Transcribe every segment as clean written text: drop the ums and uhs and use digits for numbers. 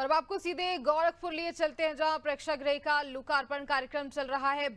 और अब आपको सीधे गोरखपुर लिए चलते हैं, जहां प्रेक्षागृह का लोकार्पण कार्यक्रम चल रहा है।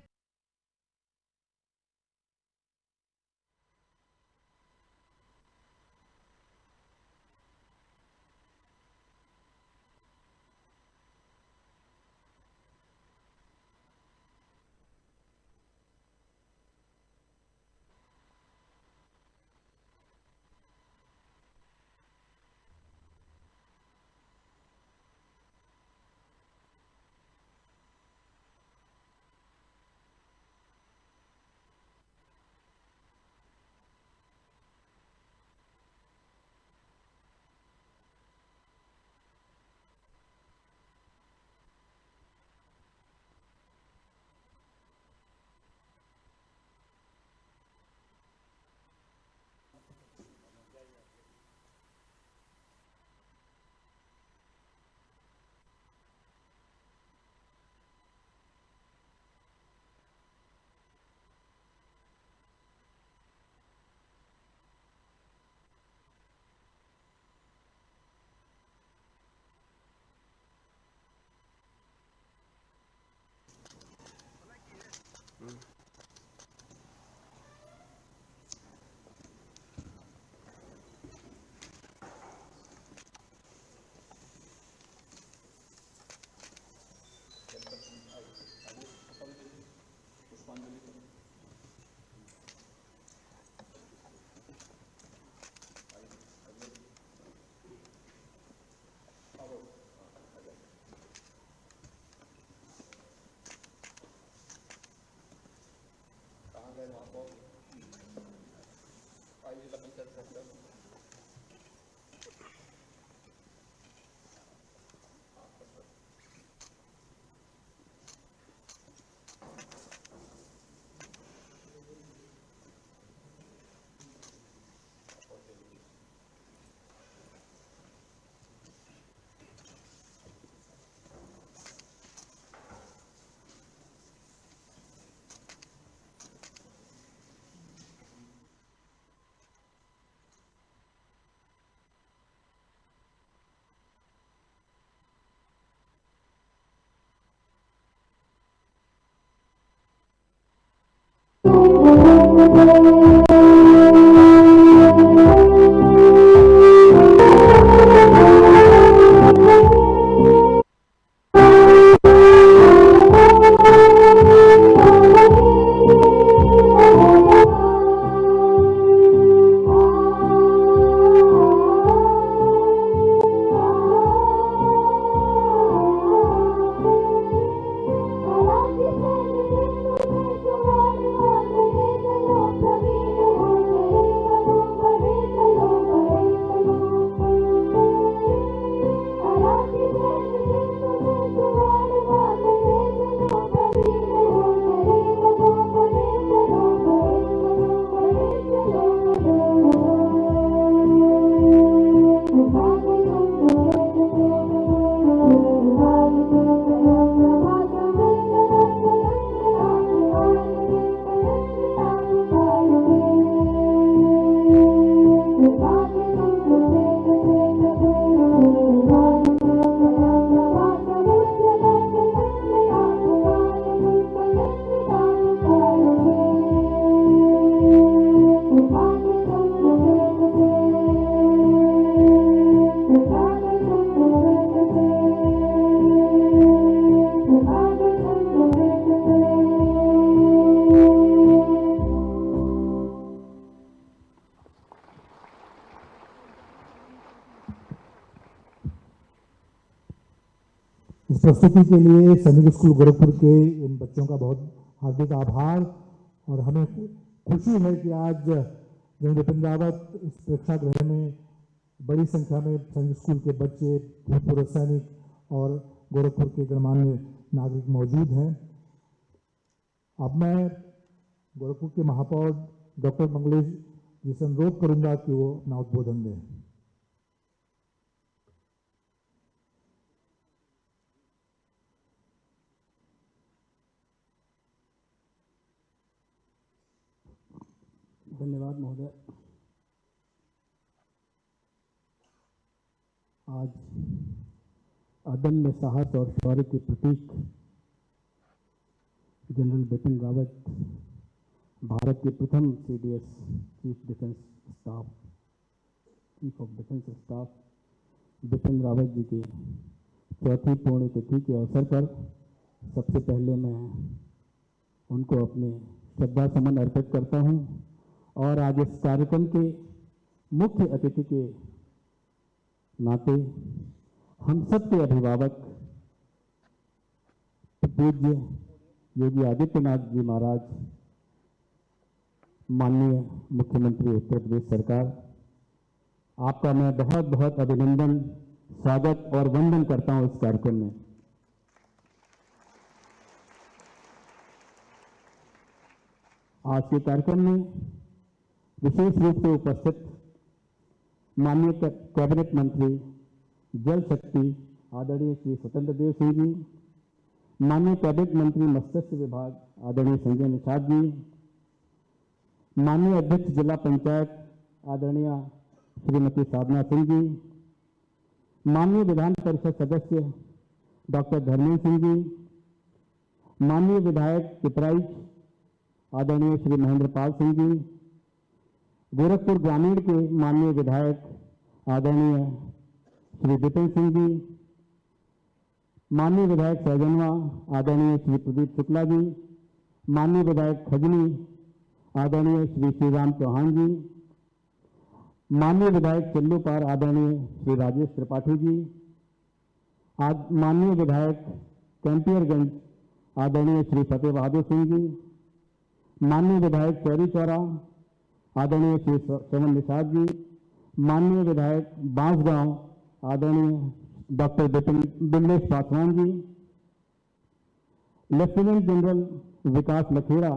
इस प्रस्तुति के लिए सैनिक स्कूल गोरखपुर के इन बच्चों का बहुत हार्दिक आभार। और हमें खुशी है कि आज जनरल बिपिन रावत इस प्रेक्षागृह में बड़ी संख्या में सैनिक स्कूल के बच्चे, भूतपूर्व सैनिक और गोरखपुर के गणमान्य नागरिक मौजूद हैं। अब मैं गोरखपुर के महापौर डॉक्टर मंगलेश जी से अनुरोध करूंगा कि वो अपना उद्बोधन दें। धन्यवाद महोदय। आज अदम्य साहस और शौर्य के प्रतीक जनरल बिपिन रावत, भारत के प्रथम CDS chief of defence staff Bipin Rawat ji की चौथी पुण्यतिथि के अवसर पर सबसे पहले मैं उनको अपने श्रद्धा सुमन अर्पित करता हूं और आज इस कार्यक्रम के मुख्य अतिथि के नाते हम सबके अभिभावक पूज्य योगी आदित्यनाथ जी महाराज, माननीय मुख्यमंत्री उत्तर प्रदेश सरकार, आपका मैं बहुत बहुत अभिनंदन, स्वागत और वंदन करता हूं इस कार्यक्रम में। आज के कार्यक्रम में विशेष रूप से उपस्थित माननीय कैबिनेट मंत्री जल शक्ति आदरणीय श्री स्वतंत्र देव सिंह जी, माननीय कैबिनेट मंत्री मत्स्य विभाग आदरणीय संजय निषाद जी, माननीय अध्यक्ष जिला पंचायत आदरणीय श्रीमती साधना सिंह जी, माननीय विधान परिषद सदस्य डॉक्टर धर्मेंद्र सिंह जी, माननीय विधायक पिपराइच आदरणीय श्री महेंद्र पाल सिंह जी, गोरखपुर ग्रामीण के माननीय विधायक आदरणीय श्री विपिन सिंह जी, माननीय विधायक सैजनवा आदरणीय श्री प्रदीप शुक्ला जी, माननीय विधायक खजनी आदरणीय श्री श्रीराम चौहान जी, माननीय विधायक चिल्लूपार आदरणीय श्री राजेश त्रिपाठी जी, माननीय विधायक कैंपियरगंज आदरणीय श्री फतेह बहादुर सिंह जी, माननीय विधायक चौरी चौरा आदरणीय श्री श्रवण निषाद जी, माननीय विधायक बांसगांव आदरणीय doctor Bimlesh Paswan ji, lieutenant general Vikas Lakhera,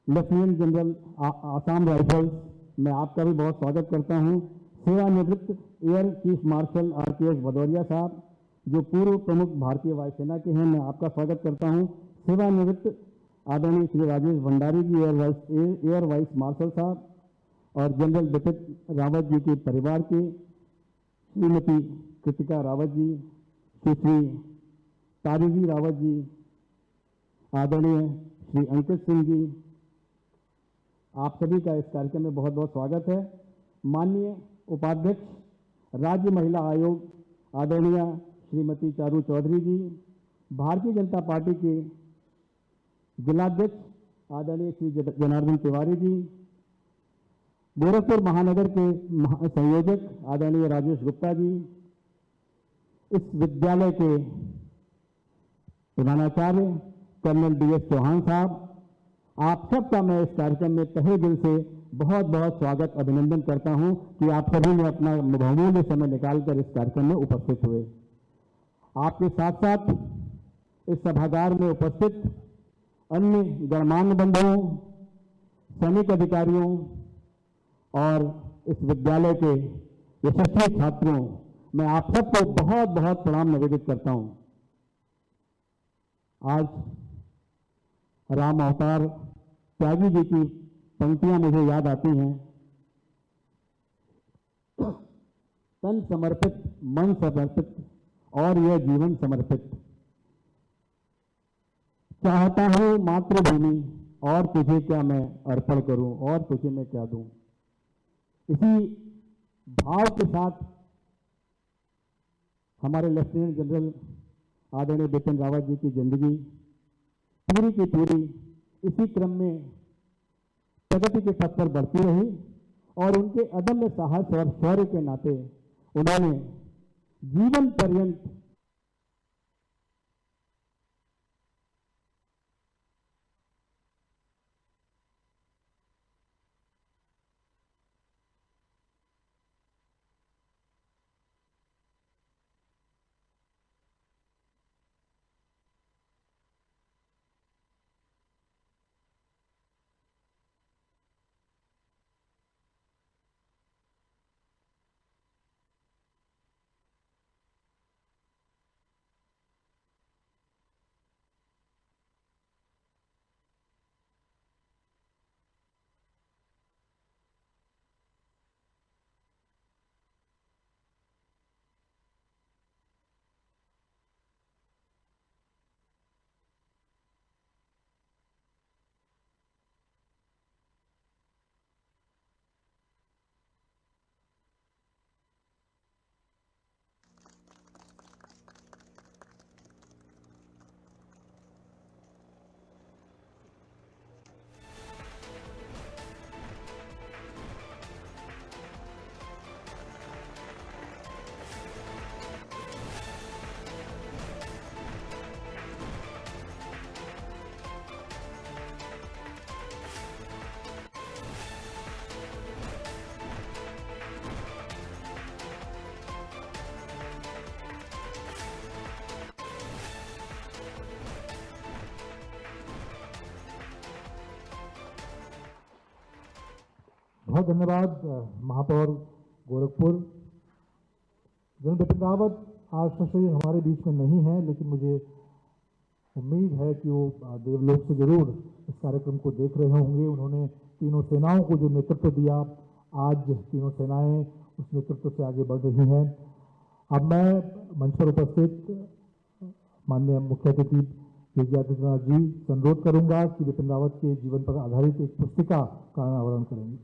lieutenant general Assam rifles, मैं आपका भी बहुत स्वागत करता हूं। सेवानिवृत्त air chief marshal RKS Bhadauria साहब, जो पूर्व प्रमुख भारतीय वायुसेना के हैं, मैं आपका स्वागत करता हूं। सेवानिवृत्त आदरणीय श्री राजेश भंडारी जी, एयर वाइस मार्शल साहब, और जनरल बिपिन रावत जी के परिवार के श्रीमती कृतिका रावत जी, श्री तारीजी रावत जी, आदरणीय श्री अंकित सिंह जी, आप सभी का इस कार्यक्रम में बहुत बहुत स्वागत है। माननीय उपाध्यक्ष राज्य महिला आयोग आदरणीय श्रीमती चारू चौधरी जी, भारतीय जनता पार्टी के जिलाध्यक्ष आदरणीय श्री जनार्दन तिवारी जी, गोरखपुर महानगर के संयोजक आदरणीय राजेश गुप्ता जी, इस विद्यालय के प्रधानाचार्य कर्नल DS चौहान साहब, आप सबका मैं इस कार्यक्रम में तहे दिल से बहुत बहुत स्वागत अभिनंदन करता हूं कि आप सभी ने अपना बहुमूल्य समय निकालकर इस कार्यक्रम में उपस्थित हुए। आपके साथ साथ इस सभागार में उपस्थित अन्य गणमान्य बंधुओं, सैनिक अधिकारियों और इस विद्यालय के यशस्वी छात्रों, मैं आप सबको बहुत बहुत प्रणाम निवेदित करता हूं। आज राम अवतार त्यागी जी की पंक्तियां मुझे याद आती हैं। तन समर्पित, मन समर्पित और यह जीवन समर्पित, चाहता हूं मातृभूमि और तुझे क्या मैं अर्पण करूं, और तुझे मैं क्या दूं। इसी भाव के साथ हमारे लेफ्टिनेंट जनरल आदरणीय बिपिन रावत जी की जिंदगी पूरी की पूरी इसी क्रम में प्रगति के पथ पर बढ़ती रही और उनके अदम्य साहस और शौर्य के नाते उन्होंने जीवन पर्यंत बहुत धन्यवाद महापौर गोरखपुर। जनरल बिपिन रावत आज सशरीर हमारे बीच में नहीं है, लेकिन मुझे उम्मीद है कि वो देवलोक से जरूर इस कार्यक्रम को देख रहे होंगे। उन्होंने तीनों सेनाओं को जो नेतृत्व दिया, आज तीनों सेनाएं उस नेतृत्व से आगे बढ़ रही हैं। अब मैं मंच पर उपस्थित माननीय मुख्य अतिथि योगी आदित्यनाथ जी से अनुरोध करूंगा कि बिपिन रावत के जीवन पर आधारित एक पुस्तिका का अनावरण करेंगे।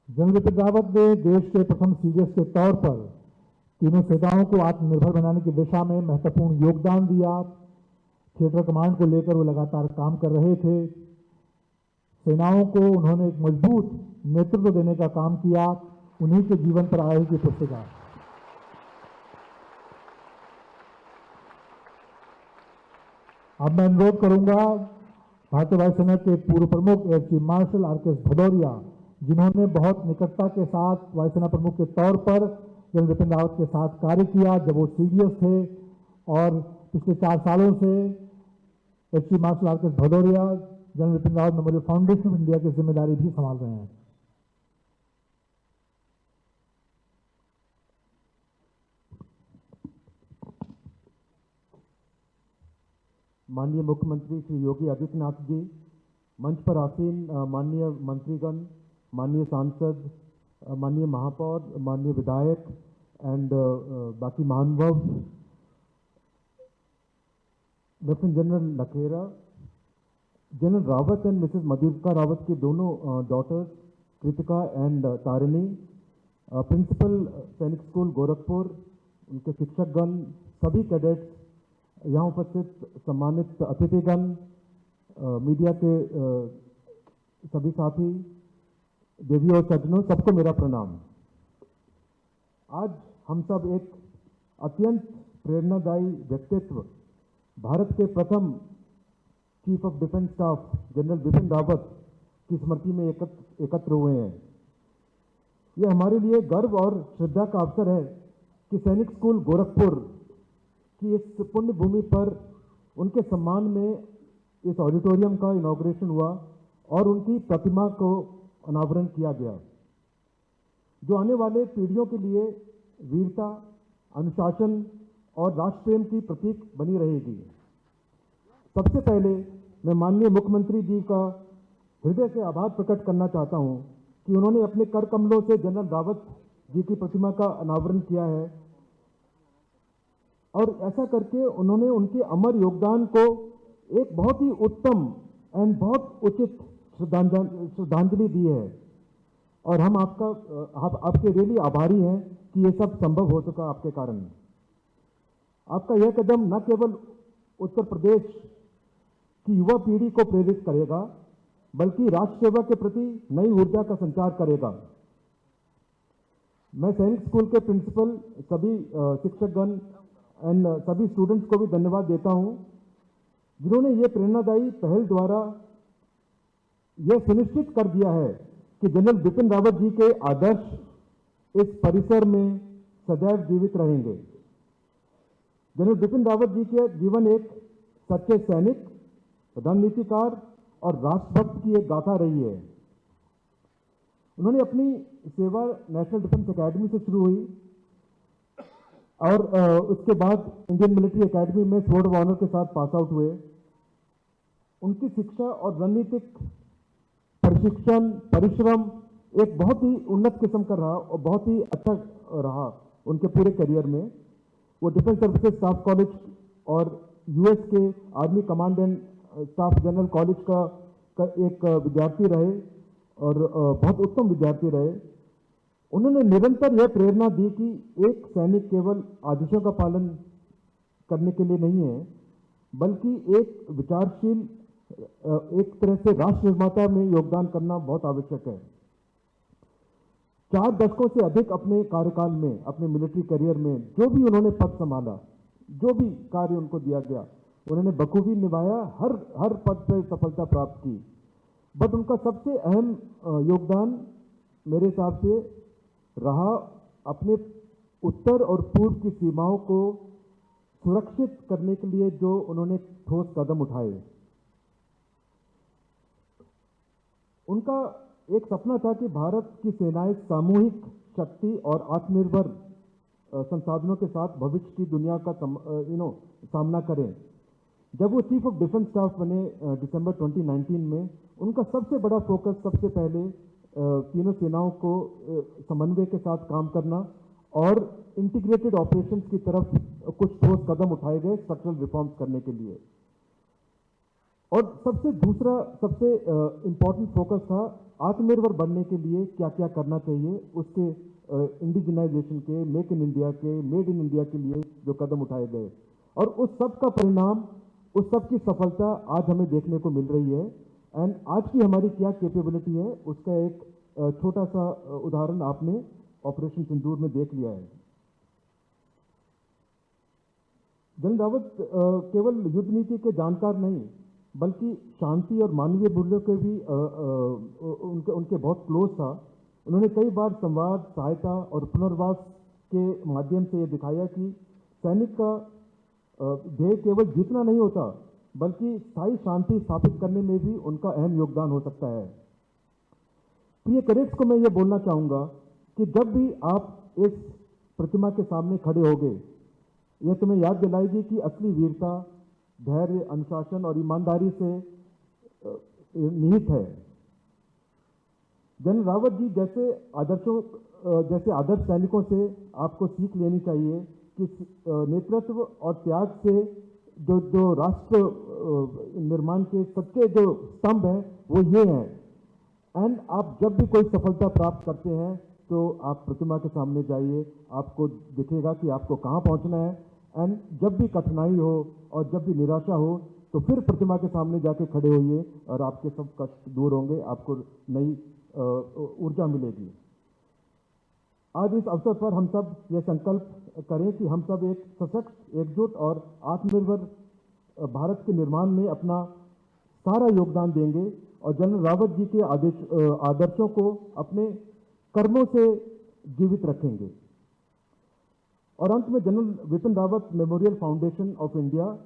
जनरल बिपिन रावत ने देश के प्रथम सीडीएस के तौर पर तीनों सेनाओं को आत्मनिर्भर बनाने की दिशा में महत्वपूर्ण योगदान दिया। थिएटर कमांड को लेकर वो लगातार काम कर रहे थे। सेनाओं को उन्होंने एक मजबूत नेतृत्व देने का काम किया। उन्हीं के जीवन पर आधारित की पुस्तिका। अब मैं अनुरोध करूंगा भारतीय वायुसेना के पूर्व प्रमुख air chief marshal RKS Bhadauria, जिन्होंने बहुत निकटता के साथ वायुसेना प्रमुख के तौर पर जनरल बिपिन रावत के साथ कार्य किया जब वो सीडीएस थे, और पिछले 4 सालों से air chief marshal RKS Bhadauria general Bipin Rawat memorial foundation of India की जिम्मेदारी भी संभाल रहे हैं। माननीय मुख्यमंत्री श्री योगी आदित्यनाथ जी, मंच पर आसीन माननीय मंत्रीगण, माननीय सांसद, माननीय महापौर, माननीय विधायक एंड बाकी महानुभाव, lieutenant general Lakhera, general Rawat and Mrs Madhurika Rawat की दोनों daughters Kritika and Tarini, principal Sainik school Gorakhpur, उनके शिक्षकगण, सभी कैडेट्स, यहाँ उपस्थित सम्मानित अतिथिगण, मीडिया के सभी साथी, देवी और सज्जनों, सबको मेरा प्रणाम। आज हम सब एक अत्यंत प्रेरणादायी व्यक्तित्व, भारत के प्रथम chief of defence staff general Bipin Rawat की स्मृति में एकत्र हुए हैं। यह हमारे लिए गर्व और श्रद्धा का अवसर है कि सैनिक स्कूल गोरखपुर की इस पुण्य भूमि पर उनके सम्मान में इस ऑडिटोरियम का इनॉग्रेशन हुआ और उनकी प्रतिमा को अनावरण किया गया, जो आने वाले पीढ़ियों के लिए वीरता, अनुशासन और राष्ट्र प्रेम की प्रतीक बनी रहेगी। सबसे पहले मैं माननीय मुख्यमंत्री जी का हृदय से आभार प्रकट करना चाहता हूं कि उन्होंने अपने कर कमलों से जनरल रावत जी की प्रतिमा का अनावरण किया है, और ऐसा करके उन्होंने उनके अमर योगदान को एक बहुत ही उत्तम एंड बहुत उचित श्रद्धांजलि दी है। और हम आपके रियली आभारी हैं कि ये सब संभव हो सका आपके कारण। आपका यह कदम न केवल उत्तर प्रदेश की युवा पीढ़ी को प्रेरित करेगा, बल्कि राष्ट्र सेवा के प्रति नई ऊर्जा का संचार करेगा। मैं सैनिक स्कूल के प्रिंसिपल, सभी शिक्षकगण एंड सभी स्टूडेंट्स को भी धन्यवाद देता हूं, जिन्होंने ये प्रेरणादायी पहल द्वारा यह सुनिश्चित कर दिया है कि जनरल बिपिन रावत जी के आदर्श इस परिसर में सदैव जीवित रहेंगे। जनरल बिपिन रावत जी के जीवन एक सच्चे सैनिक, रणनीतिकार और राष्ट्रभक्त की एक गाथा रही है। उन्होंने अपनी सेवा नेशनल डिफेंस एकेडमी से शुरू हुई और उसके बाद इंडियन मिलिट्री एकेडमी में स्वॉर्ड ऑफ ऑनर के साथ पास आउट हुए। उनकी शिक्षा और रणनीतिक प्रशिक्षण, परिश्रम एक बहुत ही उन्नत किस्म का रहा और बहुत ही अच्छा रहा उनके पूरे करियर में। वो डिफेंस सर्विसेज स्टाफ कॉलेज और यूएस के army command and staff general college का एक विद्यार्थी रहे और बहुत उत्तम विद्यार्थी रहे। उन्होंने निरंतर यह प्रेरणा दी कि एक सैनिक केवल आदेशों का पालन करने के लिए नहीं है, बल्कि एक विचारशील, एक तरह से राष्ट्र निर्माता में योगदान करना बहुत आवश्यक है। 4 दशकों से अधिक अपने कार्यकाल में, अपने मिलिट्री करियर में जो भी उन्होंने पद संभाला, जो भी कार्य उनको दिया गया, उन्होंने बखूबी निभाया, हर पद पर सफलता प्राप्त की। बट उनका सबसे अहम योगदान मेरे हिसाब से रहा अपने उत्तर और पूर्व की सीमाओं को सुरक्षित करने के लिए जो उन्होंने ठोस कदम उठाए। उनका एक सपना था कि भारत की सेनाएं सामूहिक शक्ति और आत्मनिर्भर संसाधनों के साथ भविष्य की दुनिया का सामना करें। जब वो चीफ ऑफ डिफेंस स्टाफ बने दिसंबर 2019 में, उनका सबसे बड़ा फोकस सबसे पहले तीनों सेनाओं को समन्वय के साथ काम करना और इंटीग्रेटेड ऑपरेशंस की तरफ कुछ ठोस कदम उठाए गए स्ट्रक्चरल रिफॉर्म्स करने के लिए। और सबसे इंपॉर्टेंट फोकस था आत्मनिर्भर बनने के लिए क्या क्या करना चाहिए, उसके इंडिजिनाइजेशन के, मेक इन इंडिया के, मेड इन इंडिया के लिए जो कदम उठाए गए। और उस सब का परिणाम, उस सब की सफलता आज हमें देखने को मिल रही है। एंड आज की हमारी क्या कैपेबिलिटी है, उसका एक छोटा सा उदाहरण आपने ऑपरेशन सिंदूर में देख लिया है। जनरल रावत केवल युद्ध नीति के जानकार नहीं, बल्कि शांति और मानवीय मूल्यों के भी उनके बहुत क्लोज था। उन्होंने कई बार संवाद, सहायता और पुनर्वास के माध्यम से ये दिखाया कि सैनिक का ध्येय केवल जीतना नहीं होता, बल्कि स्थायी शांति स्थापित करने में भी उनका अहम योगदान हो सकता है। प्रिय कैडेट्स को मैं ये बोलना चाहूँगा कि जब भी आप इस प्रतिमा के सामने खड़े होगे, यह तुम्हें याद दिलाएगी कि असली वीरता धैर्य, अनुशासन और ईमानदारी से निहित है। जनरल रावत जी जैसे आदर्श सैनिकों से आपको सीख लेनी चाहिए कि नेतृत्व और त्याग से जो राष्ट्र निर्माण के सच्चे जो स्तंभ हैं वो ये हैं। एंड आप जब भी कोई सफलता प्राप्त करते हैं तो आप प्रतिमा के सामने जाइए, आपको दिखेगा कि आपको कहाँ पहुँचना है। एंड जब भी कठिनाई हो और जब भी निराशा हो तो फिर प्रतिमा के सामने जाके खड़े होइए और आपके सब कष्ट दूर होंगे, आपको नई ऊर्जा मिलेगी। आज इस अवसर पर हम सब ये संकल्प करें कि हम सब एक सशक्त, एकजुट और आत्मनिर्भर भारत के निर्माण में अपना सारा योगदान देंगे और जनरल रावत जी के आदर्शों को अपने कर्मों से जीवित रखेंगे। और अंत में general Vipin Rawat memorial foundation of India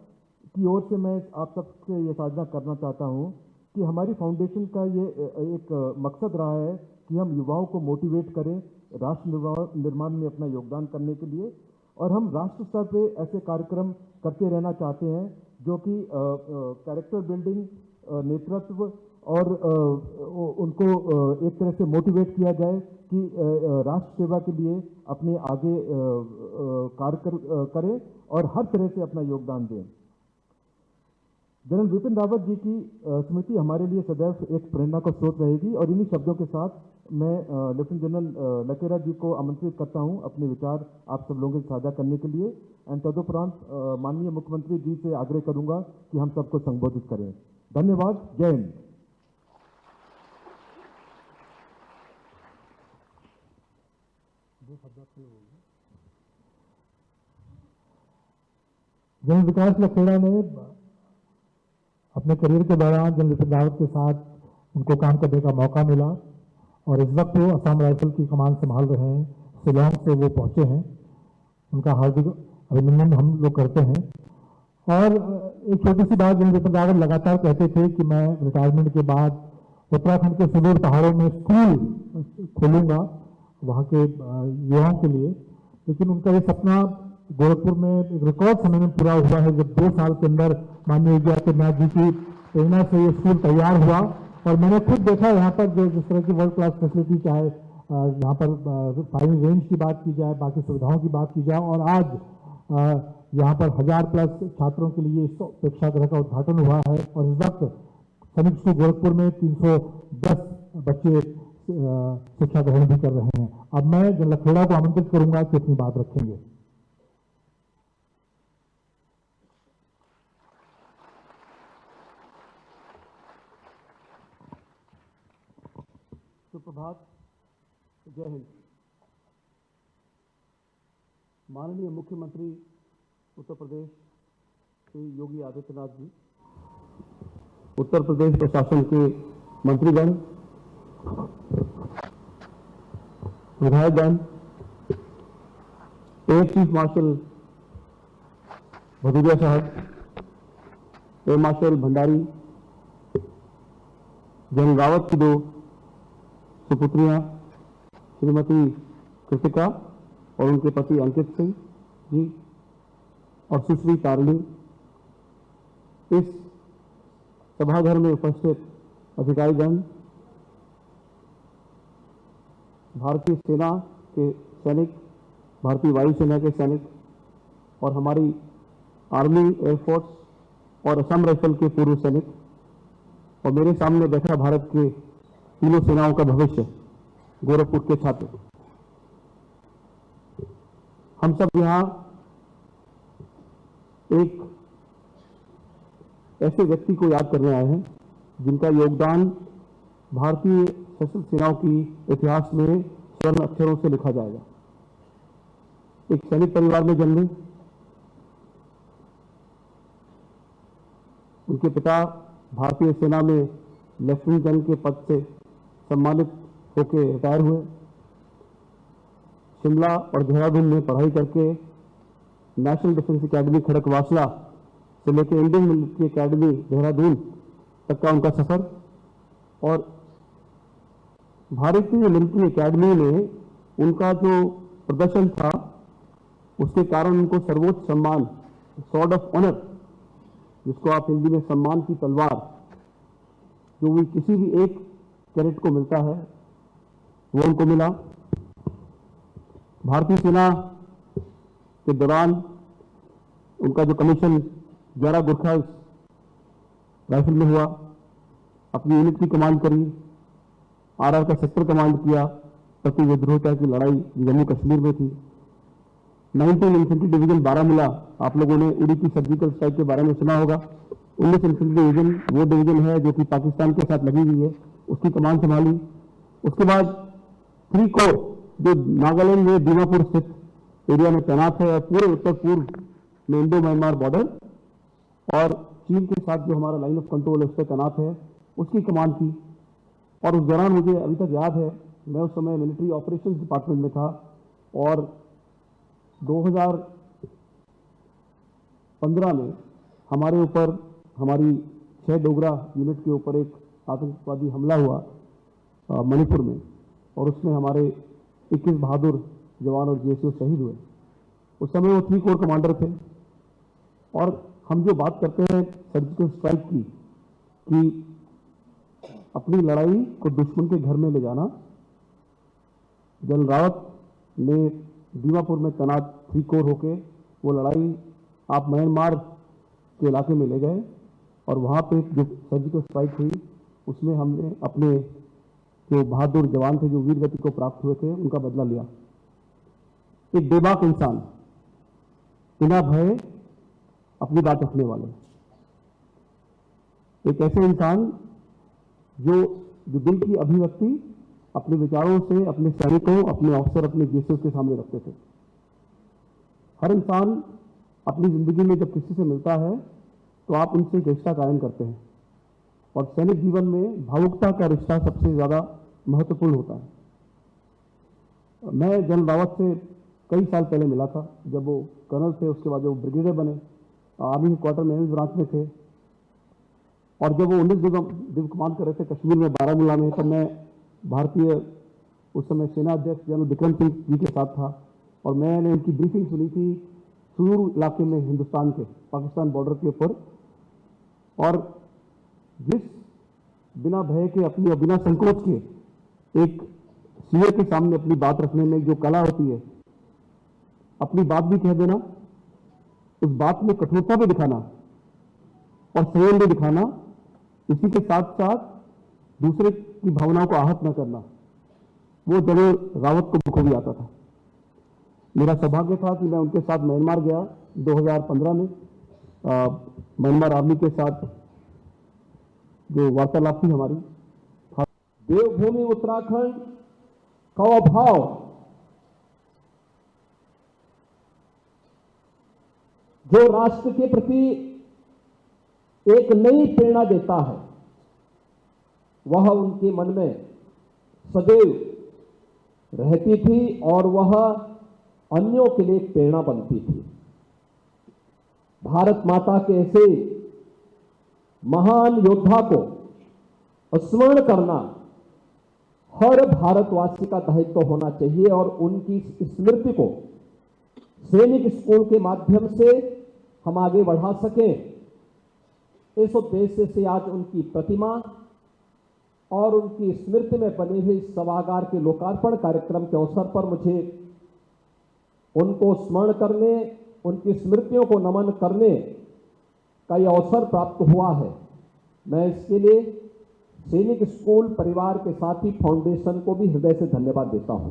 की ओर से मैं आप सबसे ये साझा करना चाहता हूँ कि हमारी फाउंडेशन का ये एक मकसद रहा है कि हम युवाओं को मोटिवेट करें राष्ट्र निर्माण में अपना योगदान करने के लिए। और हम राष्ट्र स्तर पे ऐसे कार्यक्रम करते रहना चाहते हैं जो कि कैरेक्टर बिल्डिंग, नेतृत्व और उनको एक तरह से मोटिवेट किया जाए कि राष्ट्र सेवा के लिए अपने आगे कार्य करें और हर तरह से अपना योगदान दें। जनरल विपिन रावत जी की स्मृति हमारे लिए सदैव एक प्रेरणा का स्रोत रहेगी। और इन्हीं शब्दों के साथ मैं लेफ्टिनेंट जनरल लकेरा जी को आमंत्रित करता हूं अपने विचार आप सब लोगों से साझा करने के लिए। एंड तदुपरांत माननीय मुख्यमंत्री जी से आग्रह करूंगा कि हम सबको संबोधित करें। धन्यवाद। जय हिंद। जनरल विकास लखेड़ा ने अपने करियर के दौरान जनरल विपिन रावत के साथ उनको काम करने का मौका मिला और इस वक्त वो असम राइफल की कमान संभाल रहे हैं। शिलांग से वो पहुंचे हैं, उनका हार्दिक अभिनंदन हम लोग करते हैं। और एक छोटी सी बात, जनरल विपिन रावत लगातार कहते थे कि मैं रिटायरमेंट के बाद उत्तराखंड के सुदूर पहाड़ों में स्कूल खोलूंगा वहाँ के युवाओं के लिए। लेकिन उनका ये सपना गोरखपुर में एक रिकॉर्ड समय में पूरा हुआ है, जब 2 साल के अंदर माननीय योगी आदित्यनाथ जी की प्रेरणा से ये स्कूल तैयार हुआ। और मैंने खुद देखा यहाँ पर जो जिस तरह की वर्ल्ड क्लास फैसिलिटी, चाहे यहाँ पर फायरिंग रेंज की बात की जाए, बाकी सुविधाओं की बात की जाए, और आज यहाँ पर 1000+ छात्रों के लिए प्रेक्षागृह का उद्घाटन हुआ है। और इस वक्त सैनिक स्कूल गोरखपुर में 310 बच्चे शिक्षा ग्रहण भी कर रहे हैं। अब मैं जनरल लखेड़ा को आमंत्रित करूंगा कि अपनी बात रखेंगे। सुप्रभात। जय हिंद। माननीय मुख्यमंत्री उत्तर प्रदेश श्री योगी आदित्यनाथ जी, उत्तर प्रदेश प्रशासन के मंत्रीगण, विधायकगण, एयर चीफ मार्शल भदौरिया साहब, air marshal Bhandari, general Rawat की दो सुपुत्रियां श्रीमती कृतिका और उनके पति अंकित सिंह जी और सुश्री तारिणी, इस सभाघर में उपस्थित अधिकारीगण, भारतीय सेना के सैनिक, भारतीय वायुसेना के सैनिक और हमारी आर्मी, एयरफोर्स और असम राइफल के पूर्व सैनिक, और मेरे सामने बैठा भारत के तीनों सेनाओं का भविष्य, गोरखपुर के छात्र, हम सब यहाँ एक ऐसे व्यक्ति को याद करने आए हैं जिनका योगदान भारतीय सशस्त्र सेनाओं की इतिहास में स्वर्ण अक्षरों से लिखा जाएगा। एक सैनिक परिवार में जन्मे, उनके पिता भारतीय सेना में लेफ्टिनेंट जनरल के पद से सम्मानित होकर रिटायर हुए। शिमला और देहरादून में पढ़ाई करके नेशनल डिफेंस एकेडमी खड़गवासला से लेकर इंडियन मिलिट्री एकेडमी देहरादून तक का उनका सफर, और भारतीय मिलिट्री एकेडमी में उनका जो प्रदर्शन था उसके कारण उनको सर्वोच्च सम्मान सॉर्ड ऑफ ऑनर, जिसको आप हिंदी में सम्मान की तलवार, जो भी किसी भी एक कैडेट को मिलता है वो उनको मिला। भारतीय सेना के दौरान उनका जो कमीशन 11 गुरखा राइफल में हुआ, अपनी यूनिट की कमांड करी, आरआर का सेक्टर कमांड किया, प्रति विद्रोहिता की लड़ाई जम्मू कश्मीर में थी। 19 इन्फेंट्री डिवीजन बारामूला, आप लोगों ने उड़ी की सर्जिकल स्ट्राइक के बारे में सुना होगा। 19 इन्फेंट्री डिवीजन वो डिवीजन है जो कि पाकिस्तान के साथ लगी हुई है, उसकी कमान संभाली। उसके बाद 3 कोर जो नागालैंड में दीमापुर स्थित एरिया में तैनात है और पूरे उत्तर पूर्व में इंडो म्यांमार बॉर्डर और चीन के साथ जो हमारा लाइन ऑफ कंट्रोल है उस पर तैनात है, उसकी कमान की। और उस दौरान मुझे अभी तक याद है, मैं उस समय मिलिट्री ऑपरेशंस डिपार्टमेंट में था और 2015 में हमारे ऊपर, हमारी 6 डोगरा यूनिट के ऊपर एक आतंकवादी हमला हुआ मणिपुर में, और उसमें हमारे 21 बहादुर जवान और जीएसओ शहीद हुए। उस समय वो 3 कोर कमांडर थे। और हम जो बात करते हैं सर्जिकल स्ट्राइक की, कि अपनी लड़ाई को दुश्मन के घर में ले जाना, जनरल रावत ने दीमापुर में तैनात 3 कोर होके वो लड़ाई आप म्यांमार के इलाके में ले गए, और वहाँ पे जो सर्जिकल स्ट्राइक हुई उसमें हमने अपने जो बहादुर जवान थे, जो वीर गति को प्राप्त हुए थे, उनका बदला लिया। एक बेबाक इंसान, बिना भय अपनी बात रखने वाले, एक ऐसे इंसान जो दिल की अभिव्यक्ति अपने विचारों से अपने सैनिकों, अपने अफसर, अपने जीएसओ के सामने रखते थे। हर इंसान अपनी जिंदगी में जब किसी से मिलता है तो आप उनसे एक रिश्ता कायम करते हैं, और सैनिक जीवन में भावुकता का रिश्ता सबसे ज्यादा महत्वपूर्ण होता है। मैं जनरल रावत से कई साल पहले मिला था, जब वो कर्नल थे, उसके बाद वो ब्रिगेडियर बने, आर्मी क्वार्टर में ब्रांच में थे, और जब वो 19 डिव कमांड कर रहे थे कश्मीर में बारामूला में, तब मैं भारतीय उस समय सेना अध्यक्ष जनरल विक्रम सिंह जी के साथ था, और मैंने उनकी ब्रीफिंग सुनी थी सुदूर इलाके में हिंदुस्तान के पाकिस्तान बॉर्डर के ऊपर। और जिस बिना भय के, अपनी और बिना संकोच के एक सीनियर के सामने अपनी बात रखने में जो कला होती है, अपनी बात भी कह देना, उस बात में कठोरता भी दिखाना और संयम भी दिखाना, इसी के साथ साथ दूसरे की भावनाओं को आहत न करना, वो जनरल रावत को बखूबी आता था। मेरा सौभाग्य था कि मैं उनके साथ म्यांमार गया 2015 में। म्यांमार आर्मी के साथ जो वार्तालाप थी हमारी, देवभूमि उत्तराखंड का अभाव जो राष्ट्र के प्रति एक नई प्रेरणा देता है, वह उनके मन में सदैव रहती थी और वह अन्यों के लिए प्रेरणा बनती थी। भारत माता के ऐसे महान योद्धा को स्मरण करना हर भारतवासी का दायित्व होना चाहिए और उनकी स्मृति को सैनिक स्कूल के माध्यम से हम आगे बढ़ा सकें, इस उद्देश्य से आज उनकी प्रतिमा और उनकी स्मृति में बने हुए सभागार के लोकार्पण कार्यक्रम के अवसर पर मुझे उनको स्मरण करने, उनकी स्मृतियों को नमन करने का यह अवसर प्राप्त हुआ है। मैं इसके लिए सैनिक स्कूल परिवार के साथ ही फाउंडेशन को भी हृदय से धन्यवाद देता हूं।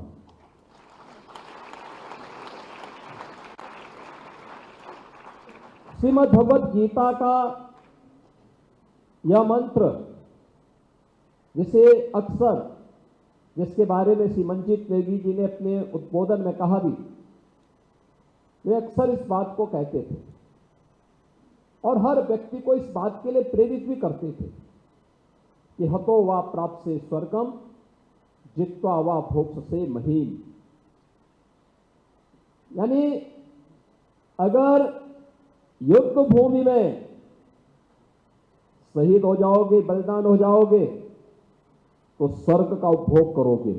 श्रीमद् भगवद गीता का यह मंत्र जिसे अक्सर, जिसके बारे में श्री मंजीत नेगी जी ने अपने उद्बोधन में कहा भी, वे अक्सर इस बात को कहते थे और हर व्यक्ति को इस बात के लिए प्रेरित भी करते थे कि हतो वा प्राप्त से स्वर्गम जित्वा वा भोक्ष से महीन। यानी अगर युद्ध भूमि में शहीद हो जाओगे, बलिदान हो जाओगे, तो स्वर्ग का उपभोग करोगे,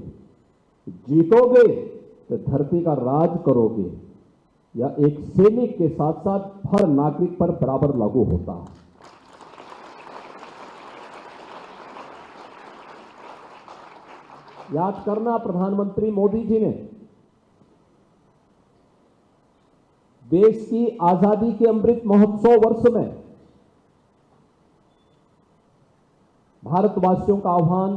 जीतोगे तो धरती का राज करोगे। यह एक सैनिक के साथ साथ हर नागरिक पर बराबर लागू होता है। याद करना, प्रधानमंत्री मोदी जी ने देश की आजादी के अमृत महोत्सव वर्ष में भारतवासियों का आह्वान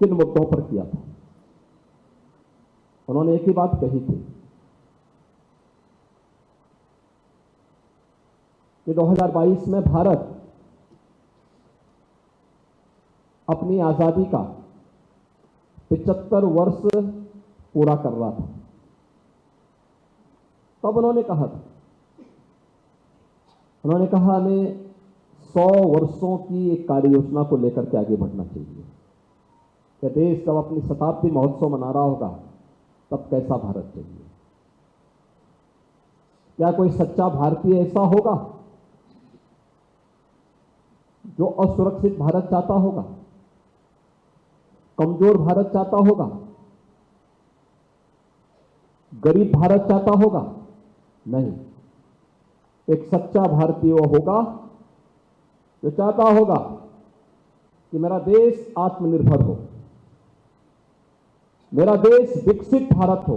किन मुद्दों पर किया था। उन्होंने एक ही बात कही थी कि 2022 में भारत अपनी आजादी का 75 वर्ष पूरा कर रहा था। तब उन्होंने कहा हमें 100 वर्षों की एक कार्य योजना को लेकर के आगे बढ़ना चाहिए। कि देश जब अपनी शताब्दी महोत्सव मना रहा होगा तब कैसा भारत चाहिए। क्या कोई सच्चा भारतीय ऐसा होगा जो असुरक्षित भारत चाहता होगा, कमजोर भारत चाहता होगा, गरीब भारत चाहता होगा? नहीं। एक सच्चा भारतीय वो होगा जो चाहता होगा कि मेरा देश आत्मनिर्भर हो, मेरा देश विकसित भारत हो,